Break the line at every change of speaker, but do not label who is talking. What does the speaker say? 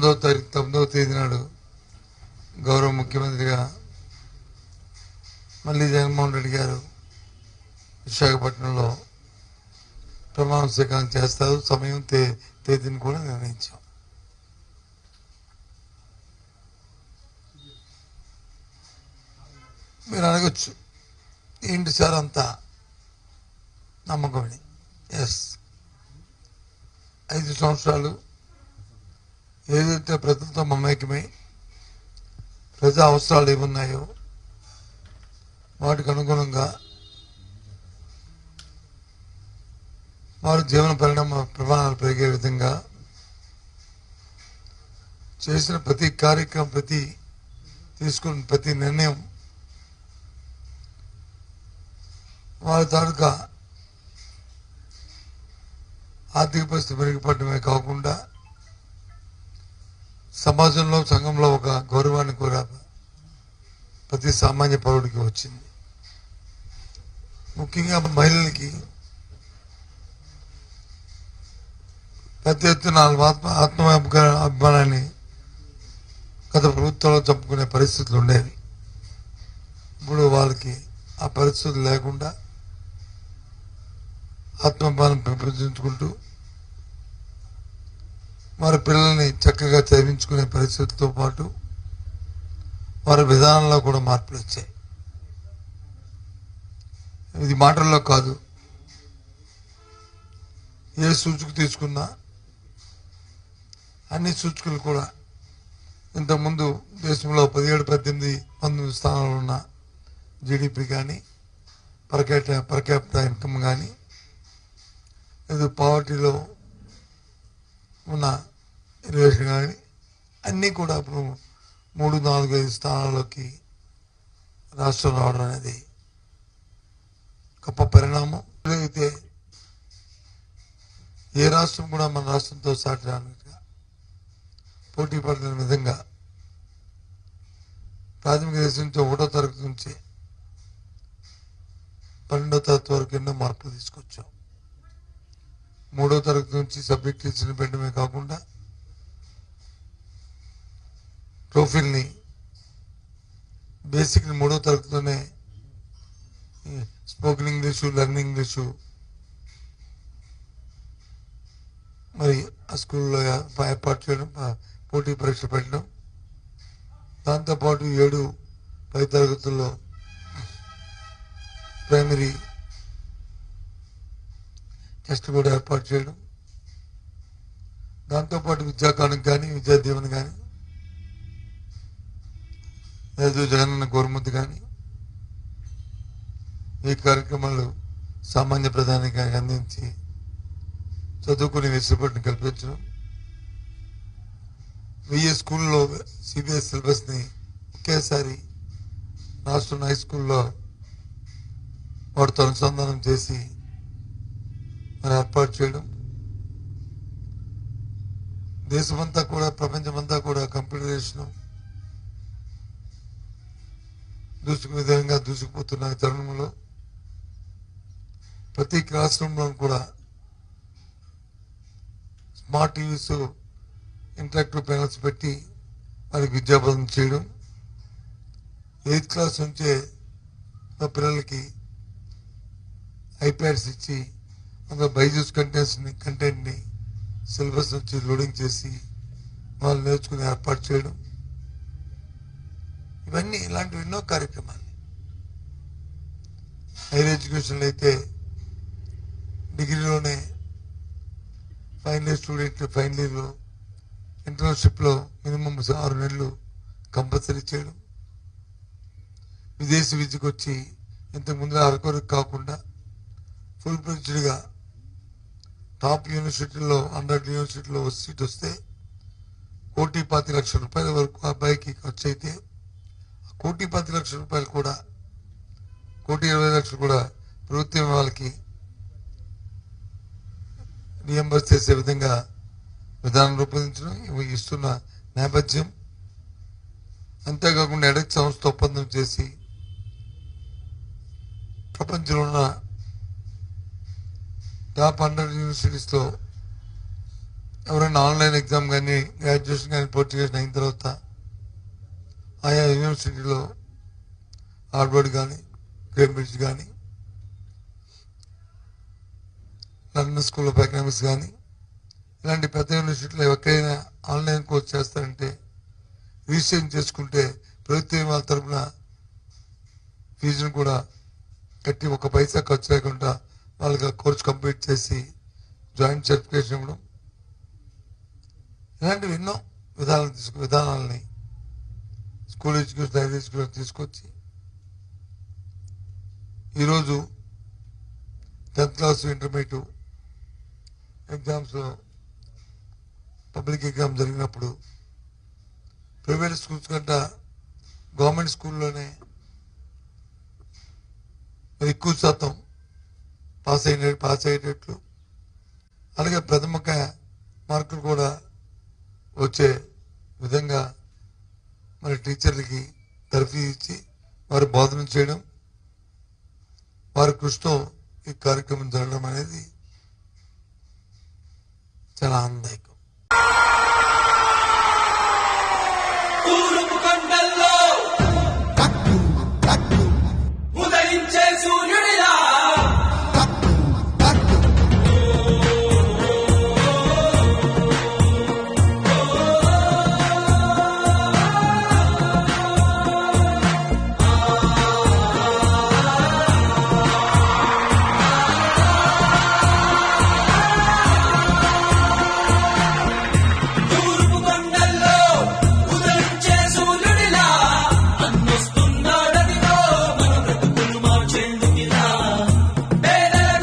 9వ తేదీ నాడు గౌరవ ముఖ్యమంత్రిగా మళ్ళీ జగన్మోహన్ రెడ్డి గారు విశాఖపట్నంలో ప్రమాణ స్వీకారం చేస్తారు. సమయం తేదీని కూడా నిర్ణయించాం. మీరు అడగచ్చు, ఏంటి సార్ అంతా నమ్మకమని. ఎస్, 5 సంవత్సరాలు ఏదైతే ప్రజలతో మమేకమై ప్రజా అవసరాలు ఏమున్నాయో వాటికి అనుగుణంగా వారి జీవన ప్రమాణాలు పెరిగే విధంగా చేసిన ప్రతి కార్యక్రమం, తీసుకున్న ప్రతి నిర్ణయం వారి తాలూకా ఆర్థిక పరిస్థితి మెరుగుపడమే కాకుండా సమాజంలో, సంఘంలో ఒక గౌరవాన్ని కూడా ప్రతి సామాన్య పౌరుడికి వచ్చింది. ముఖ్యంగా మహిళలకి పెద్ద ఎత్తున అభిమానాన్ని గత ప్రభుత్వంలో చంపుకునే పరిస్థితులు ఉండేవి. ఇప్పుడు వాళ్ళకి ఆ పరిస్థితులు లేకుండా ఆత్మాభిమానం పెంపొందించుకుంటూ వారి పిల్లల్ని చక్కగా చదివించుకునే పరిస్థితులతో పాటు వారి విధానంలో కూడా మార్పులు వచ్చాయి. ఇది మాటల్లో కాదు, ఏ సూచిక తీసుకున్నా అన్ని సూచికలు కూడా ఇంతకుముందు దేశంలో 17-18 స్థానాలు ఉన్న జీడిపి కానీ, పర్ క్యాపిటల్ ఇన్కమ్ కానీ, లేదు పావర్టీలో ఉన్న రిలేషన్ కానీ అన్నీ కూడా ఇప్పుడు 3, 4, 5 స్థానాల్లోకి రాష్ట్రం రావడం అనేది గొప్ప పరిణామం. అయితే ఏ రాష్ట్రం కూడా మన రాష్ట్రంతో సాటి రానట్టుగా పోటీ పడిన విధంగా ప్రాథమిక దశ నుంచి 1వ తరగతి నుంచి 12వ తరగతి వరకు ఎన్నో మార్పులు తీసుకొచ్చాం. 3వ తరగతి నుంచి సబ్జెక్ట్ టీచర్ని పెట్టడమే కాకుండా ప్రొఫైల్ని బేసిక్ని 3వ తరగతిలోనే స్పోకెన్ ఇంగ్లీషు, లెర్న్ ఇంగ్లీషు మరి ఆ స్కూల్లో ఏర్పాటు చేయడం, పోటీ పరీక్ష పెట్టడం, దాంతోపాటు 7-10 తరగతుల్లో ప్రైమరీ టెస్ట్ కూడా ఏర్పాటు చేయడం, దాంతోపాటు విద్యాకానికి కానీ, విద్యా దీవెన కానీ, లేదు జగనన్న గోరుముద్ద కానీ, ఈ కార్యక్రమాలు సామాన్య ప్రధానికి అందించి చదువుకునే వెసులుబాటుని కల్పించడం, 1000 స్కూల్లో సిబిఎస్ సిలబస్ని ఒకేసారి రాష్ట్రంలో హై స్కూల్లో వాటితో అనుసంధానం చేసి మరి ఏర్పాటు చేయడం, దేశమంతా కూడా, ప్రపంచమంతా కూడా కంప్యూటరైజేషన్ విధంగా దూసుకుపోతున్న తరుణంలో ప్రతి క్లాస్ రూమ్లో కూడా స్మార్ట్ టీవీస్, ఇంటరాక్టివ్ ప్యానల్స్ పెట్టి వారికి విద్యాబోధన చేయడం, 8th క్లాస్ నుంచే మా పిల్లలకి ఐప్యాడ్స్ ఇచ్చి అందులో బైజూస్ కంటెంట్ని సిలబస్ నుంచి లోడింగ్ చేసి వాళ్ళు నేర్చుకుని ఏర్పాటు చేయడం, ఇవన్నీ ఇలాంటివి ఎన్నో కార్యక్రమాలు. హైయర్ ఎడ్యుకేషన్లో అయితే డిగ్రీలోనే ఫైనల్ ఇయర్ స్టూడెంట్ ఫైనల్ ఇయర్లో ఇంటర్న్షిప్లో మినిమం 6 నెలలు కంపల్సరీ చేయడం, విదేశీ విద్యకు వచ్చి ఇంతకుముందు అరకొరకు కాకుండా ఫుల్ ఫ్లెడ్జ్డ్గా టాప్ యూనివర్సిటీలో 100 యూనివర్సిటీలో సీట్ వస్తే 1,25,00,000 రూపాయల వరకు అబ్బాయికి ఖర్చు అయితే 1,25,00,000 రూపాయలు కూడా 1,20,00,000 కూడా ప్రభుత్వం వాళ్ళకి రియంబర్స్ చేసే విధంగా విధానం రూపొందించడం ఇస్తున్న నేపథ్యం. అంతేకాకుండా ఎడెక్ సంస్థ ఒప్పందం చేసి ప్రపంచంలో ఉన్న టాప్ 100 యూనివర్సిటీస్లో ఎవరైనా ఆన్లైన్ ఎగ్జామ్ కానీ గ్రాడ్యుయేషన్ కానీ పూర్తి చేసిన అయిన తర్వాత ఆయా యూనివర్సిటీలో హార్వర్డ్ కానీ కేంబ్రిడ్జ్ కానీ లండన్ స్కూల్ ఆఫ్ ఎకనామిక్స్ కానీ ఇలాంటి పెద్ద యూనివర్సిటీలో ఎవరికైనా ఆన్లైన్ కోర్స్ చేస్తారంటే రిజిస్ట్రేషన్ చేసుకుంటే ప్రభుత్వం వాళ్ళ తరఫున ఫీజును కూడా కట్టి 1 పైసా ఖర్చు లేకుండా వాళ్ళకి కోర్స్ కంప్లీట్ చేసి జాయింట్ సర్టిఫికేషన్ ఇవ్వడం, ఇలాంటివి ఎన్నో విధానాలని స్కూల్ ఎడ్యుకేషన్ హైయర్ ఎడ్యుకేషన్ తీసుకొచ్చి ఈరోజు 10th క్లాస్ ఇంటర్మీడియట్ ఎగ్జామ్స్లో పబ్లిక్ ఎగ్జామ్ జరిగినప్పుడు ప్రైవేట్ స్కూల్స్ కంటే గవర్నమెంట్ స్కూల్లోనే ఎక్కువ శాతం పాస్ అయ్యేటట్లు అలాగే ప్రథమ మార్కులు కూడా వచ్చే విధంగా మరి టీచర్లకి తరఫీ ఇచ్చి వారు బోధన చేయడం, వారి కృషితో ఈ కార్యక్రమం జరగడం అనేది చాలా ఆనందదాయకం.